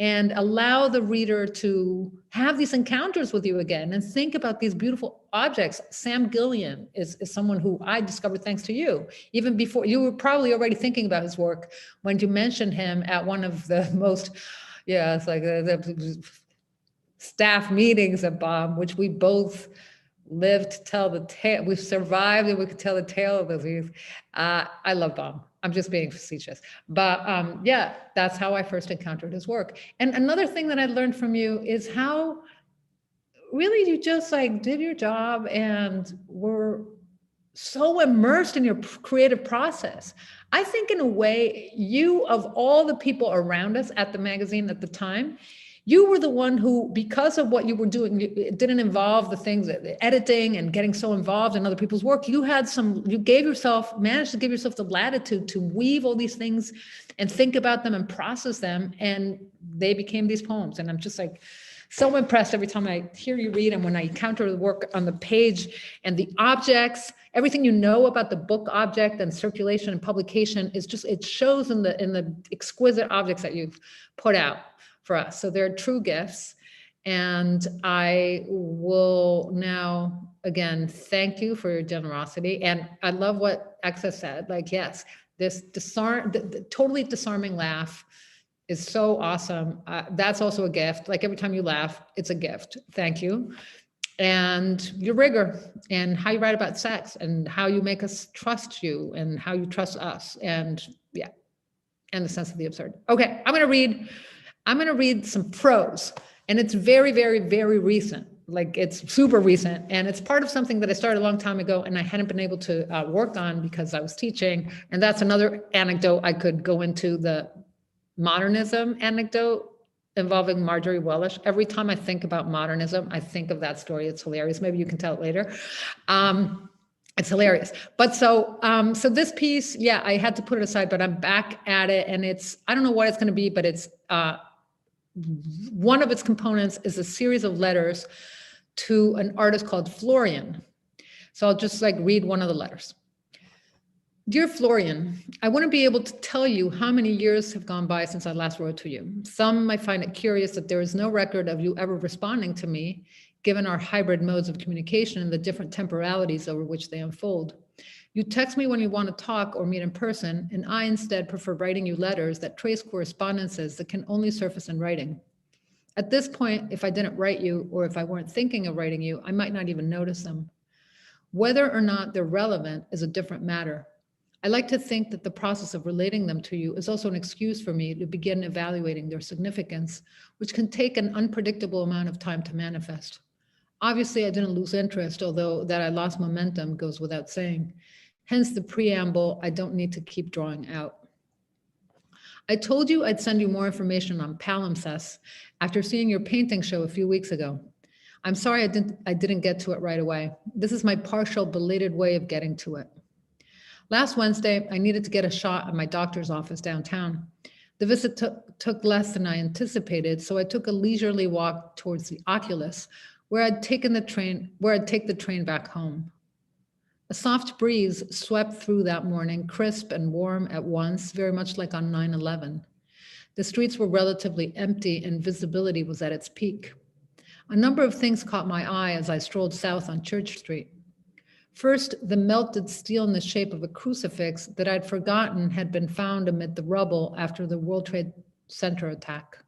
and allow the reader to have these encounters with you again and think about these beautiful objects. Sam Gillian is someone who I discovered thanks to you. Even before, you were probably already thinking about his work when you mentioned him at one of the most, yeah, it's like the staff meetings of Bob, which we both lived to tell the tale. We've survived and we could tell the tale of those. I love Bob. I'm just being facetious. But yeah, that's how I first encountered his work. And another thing that I learned from you is how really you just like did your job and were so immersed in your creative process. I think in a way, you, of all the people around us at the magazine at the time, you were the one who, because of what you were doing, it didn't involve the things, the editing and getting so involved in other people's work. You had some, you gave yourself, managed to give yourself the latitude to weave all these things and think about them and process them. And they became these poems. And I'm just like, so impressed every time I hear you read, and when I encounter the work on the page and the objects, everything you know about the book object and circulation and publication is just, it shows in the exquisite objects that you've put out for us. So they're true gifts. And I will now, again, thank you for your generosity. And I love what Xesxa said, like, yes, this totally disarming laugh is so awesome. That's also a gift. Like every time you laugh, it's a gift. Thank you. And your rigor and how you write about sex and how you make us trust you and how you trust us. And yeah, and the sense of the absurd. Okay, I'm gonna read some prose, and it's very, very, very recent. Like it's super recent, and it's part of something that I started a long time ago and I hadn't been able to work on because I was teaching. And that's another anecdote I could go into, the modernism anecdote involving Marjorie Wellish. Every time I think about modernism, I think of that story. It's hilarious. Maybe you can tell it later. It's hilarious. But so this piece, yeah, I had to put it aside, but I'm back at it, and it's, I don't know what it's going to be, but it's one of its components is a series of letters to an artist called Florian. So I'll just like read one of the letters. Dear Florian, I want to be able to tell you how many years have gone by since I last wrote to you. Some might find it curious that there is no record of you ever responding to me, given our hybrid modes of communication and the different temporalities over which they unfold. You text me when you want to talk or meet in person, and I instead prefer writing you letters that trace correspondences that can only surface in writing. At this point, if I didn't write you, or if I weren't thinking of writing you, I might not even notice them. Whether or not they're relevant is a different matter. I like to think that the process of relating them to you is also an excuse for me to begin evaluating their significance, which can take an unpredictable amount of time to manifest. Obviously, I didn't lose interest, although that I lost momentum goes without saying. Hence the preamble, I don't need to keep drawing out. I told you I'd send you more information on palimpsest after seeing your painting show a few weeks ago. I'm sorry I didn't get to it right away. This is my partial, belated way of getting to it. Last Wednesday, I needed to get a shot at my doctor's office downtown. The visit took less than I anticipated, so I took a leisurely walk towards the Oculus, where I'd take the train back home. A soft breeze swept through that morning, crisp and warm at once, very much like on 9/11. The streets were relatively empty and visibility was at its peak. A number of things caught my eye as I strolled south on Church Street. First, the melted steel in the shape of a crucifix that I'd forgotten had been found amid the rubble after the World Trade Center attack.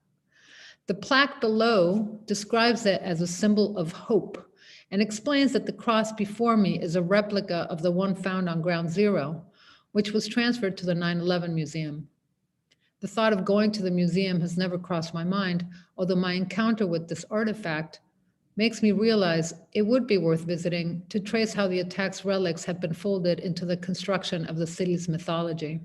The plaque below describes it as a symbol of hope and explains that the cross before me is a replica of the one found on Ground Zero, which was transferred to the 9/11 Museum. The thought of going to the museum has never crossed my mind, although my encounter with this artifact makes me realize it would be worth visiting to trace how the attack's relics have been folded into the construction of the city's mythology.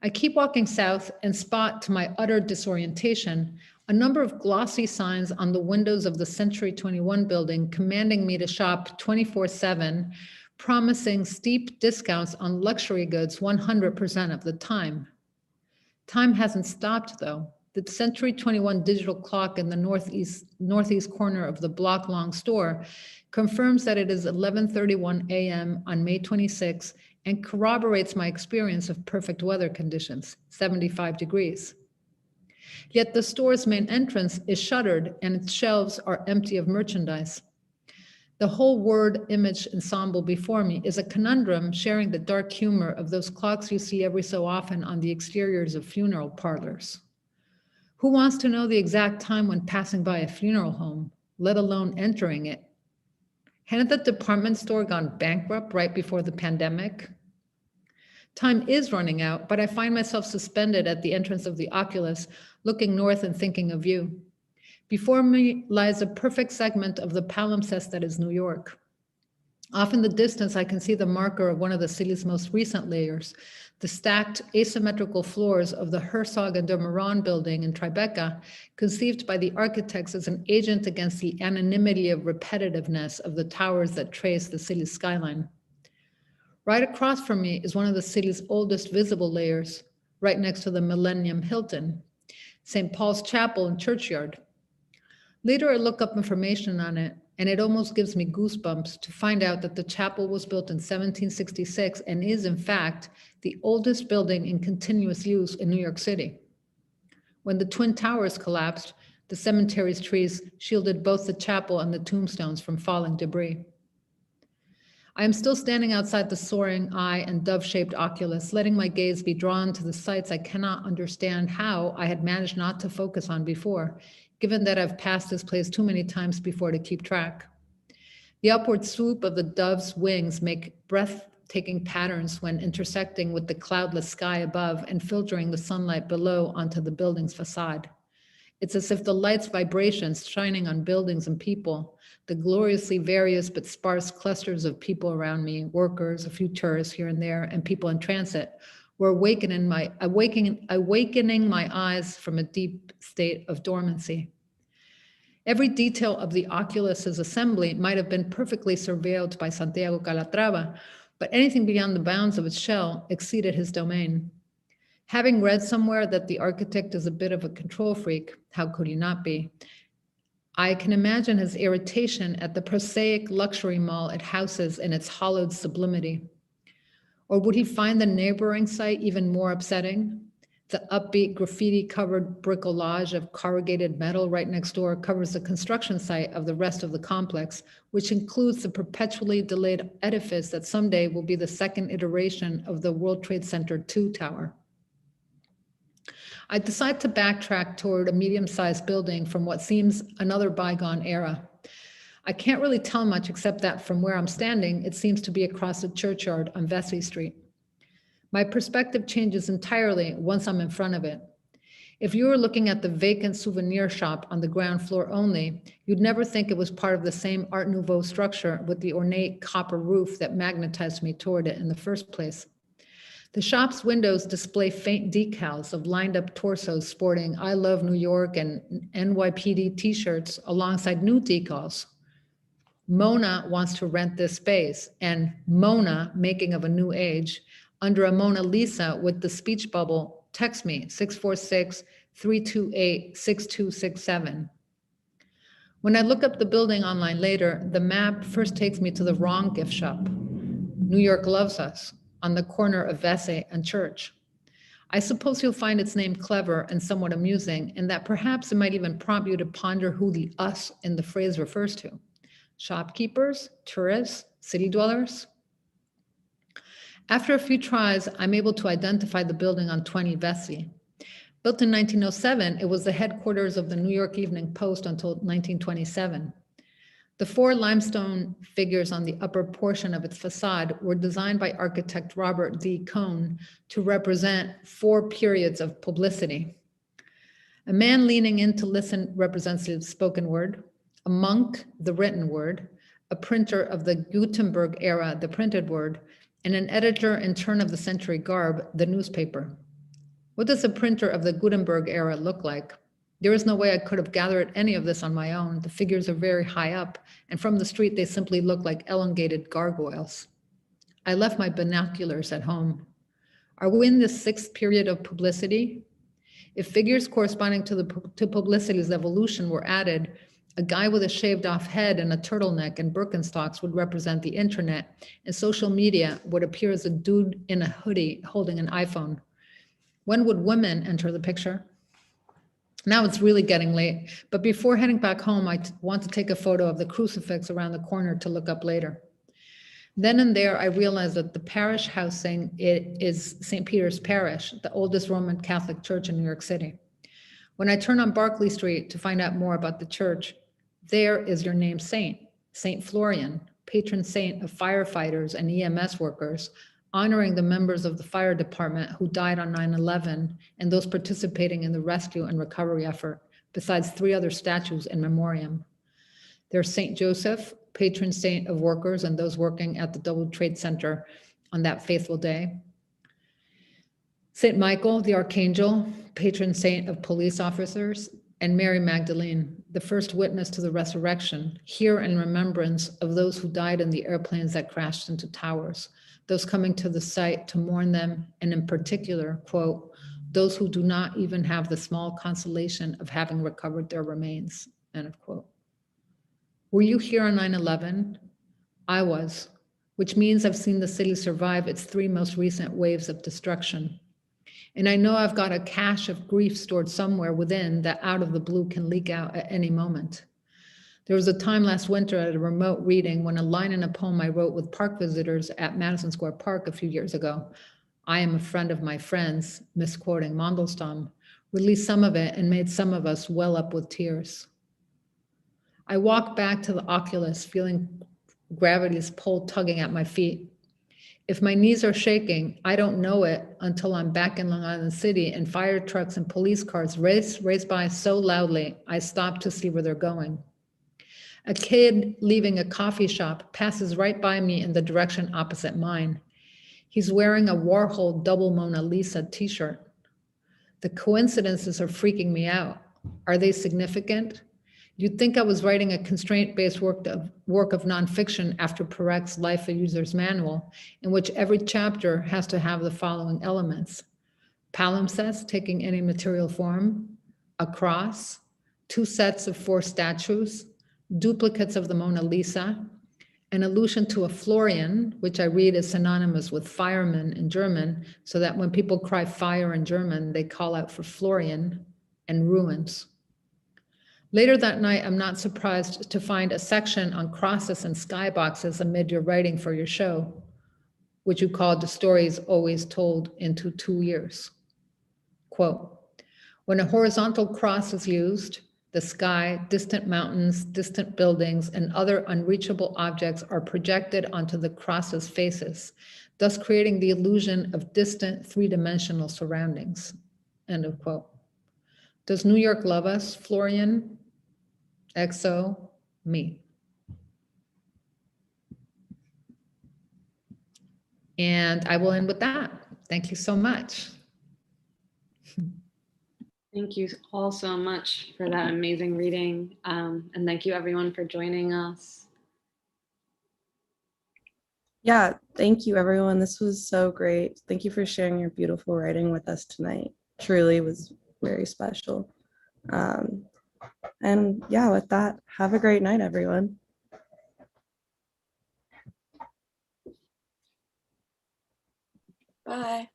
I keep walking south and spot, to my utter disorientation, a number of glossy signs on the windows of the Century 21 building commanding me to shop 24/7, promising steep discounts on luxury goods 100% of the time. Time hasn't stopped, though. The Century 21 digital clock in the northeast corner of the block-long store confirms that it is 11:31 a.m. on May 26 and corroborates my experience of perfect weather conditions, 75 degrees. Yet the store's main entrance is shuttered and its shelves are empty of merchandise. The whole word-image ensemble before me is a conundrum sharing the dark humor of those clocks you see every so often on the exteriors of funeral parlors. Who wants to know the exact time when passing by a funeral home, let alone entering it? Hadn't the department store gone bankrupt right before the pandemic? Time is running out, but I find myself suspended at the entrance of the Oculus, looking north and thinking of you. Before me lies a perfect segment of the palimpsest that is New York. Off in the distance, I can see the marker of one of the city's most recent layers, the stacked asymmetrical floors of the Herzog and de Meuron building in Tribeca, conceived by the architects as an agent against the anonymity of repetitiveness of the towers that trace the city's skyline. Right across from me is one of the city's oldest visible layers, right next to the Millennium Hilton, St. Paul's Chapel and Churchyard. Later, I look up information on it, and it almost gives me goosebumps to find out that the chapel was built in 1766 and is, in fact, the oldest building in continuous use in New York City. When the Twin Towers collapsed, the cemetery's trees shielded both the chapel and the tombstones from falling debris. I am still standing outside the soaring eye and dove-shaped oculus, letting my gaze be drawn to the sights I cannot understand how I had managed not to focus on before, given that I've passed this place too many times before to keep track. The upward swoop of the dove's wings make breathtaking patterns when intersecting with the cloudless sky above and filtering the sunlight below onto the building's facade. It's as if the light's vibrations shining on buildings and people, the gloriously various but sparse clusters of people around me, workers, a few tourists here and there, and people in transit, were awakening my eyes from a deep state of dormancy. Every detail of the Oculus's assembly might have been perfectly surveilled by Santiago Calatrava, but anything beyond the bounds of its shell exceeded his domain. Having read somewhere that the architect is a bit of a control freak, how could he not be? I can imagine his irritation at the prosaic luxury mall it houses in its hollowed sublimity. Or would he find the neighboring site even more upsetting? The upbeat graffiti-covered bricolage of corrugated metal right next door covers the construction site of the rest of the complex, which includes the perpetually delayed edifice that someday will be the second iteration of the World Trade Center 2 tower. I decide to backtrack toward a medium-sized building from what seems another bygone era. I can't really tell much except that from where I'm standing, it seems to be across the churchyard on Vesey Street. My perspective changes entirely once I'm in front of it. If you were looking at the vacant souvenir shop on the ground floor only, you'd never think it was part of the same Art Nouveau structure with the ornate copper roof that magnetized me toward it in the first place. The shop's windows display faint decals of lined-up torsos sporting I Love New York and NYPD t-shirts alongside new decals. Mona wants to rent this space, and Mona, making of a new age, under a Mona Lisa with the speech bubble, text me 646-328-6267. When I look up the building online later, the map first takes me to the wrong gift shop. New York Loves Us, on the corner of Vesey and Church. I suppose you'll find its name clever and somewhat amusing, and that perhaps it might even prompt you to ponder who the us in the phrase refers to. Shopkeepers, tourists, city dwellers? After a few tries, I'm able to identify the building on 20 Vesey. Built in 1907, it was the headquarters of the New York Evening Post until 1927. The 4 limestone figures on the upper portion of its facade were designed by architect Robert D. Cohn to represent 4 periods of publicity. A man leaning in to listen represents the spoken word, a monk, the written word, a printer of the Gutenberg era, the printed word, and an editor in turn of the century garb, the newspaper. What does a printer of the Gutenberg era look like? There is no way I could have gathered any of this on my own. The figures are very high up, and from the street they simply look like elongated gargoyles. I left my binoculars at home. Are we in the 6th period of publicity? If figures corresponding to publicity's evolution were added, a guy with a shaved off head and a turtleneck and Birkenstocks would represent the internet, and social media would appear as a dude in a hoodie holding an iPhone. When would women enter the picture? Now it's really getting late, but before heading back home, I want to take a photo of the crucifix around the corner to look up later. Then and there, I realized that the parish housing is St. Peter's Parish, the oldest Roman Catholic church in New York City. When I turn on Barclay Street to find out more about the church, there is your named saint, Saint Florian, patron saint of firefighters and EMS workers, honoring the members of the fire department who died on 9/11 and those participating in the rescue and recovery effort, besides 3 other statues in memoriam. There's Saint Joseph, patron saint of workers and those working at the Double Trade Center on that faithful day. Saint Michael, the Archangel, patron saint of police officers, and Mary Magdalene, the first witness to the resurrection, here in remembrance of those who died in the airplanes that crashed into towers, those coming to the site to mourn them, and in particular, quote, those who do not even have the small consolation of having recovered their remains, end of quote. Were you here on 9/11? I was, which means I've seen the city survive its 3 most recent waves of destruction. And I know I've got a cache of grief stored somewhere within that out of the blue can leak out at any moment. There was a time last winter at a remote reading when a line in a poem I wrote with park visitors at Madison Square Park a few years ago, I am a friend of my friends, misquoting Mandelstam, released some of it and made some of us well up with tears. I walked back to the Oculus feeling gravity's pull tugging at my feet. If my knees are shaking, I don't know it until I'm back in Long Island City and fire trucks and police cars race by so loudly, I stop to see where they're going. A kid leaving a coffee shop passes right by me in the direction opposite mine. He's wearing a Warhol double Mona Lisa t-shirt. The coincidences are freaking me out. Are they significant? You'd think I was writing a constraint-based work of nonfiction after Parek's Life of User's Manual, in which every chapter has to have the following elements: palimpsest taking any material form, a cross, 2 sets of 4 statues, duplicates of the Mona Lisa, an allusion to a Florian, which I read is synonymous with fireman in German, so that when people cry fire in German, they call out for Florian, and ruins. Later that night, I'm not surprised to find a section on crosses and skyboxes amid your writing for your show, which you called The Stories Always Told into 2 Years. Quote, when a horizontal cross is used, the sky, distant mountains, distant buildings, and other unreachable objects are projected onto the cross's faces, thus creating the illusion of distant 3-dimensional surroundings, end of quote. Does New York love us, Florian? XO, me. And I will end with that. Thank you so much. Thank you all so much for that amazing reading. And thank you everyone for joining us. Yeah, thank you everyone. This was so great. Thank you for sharing your beautiful writing with us tonight. Truly was very special. And yeah, with that, have a great night, everyone. Bye.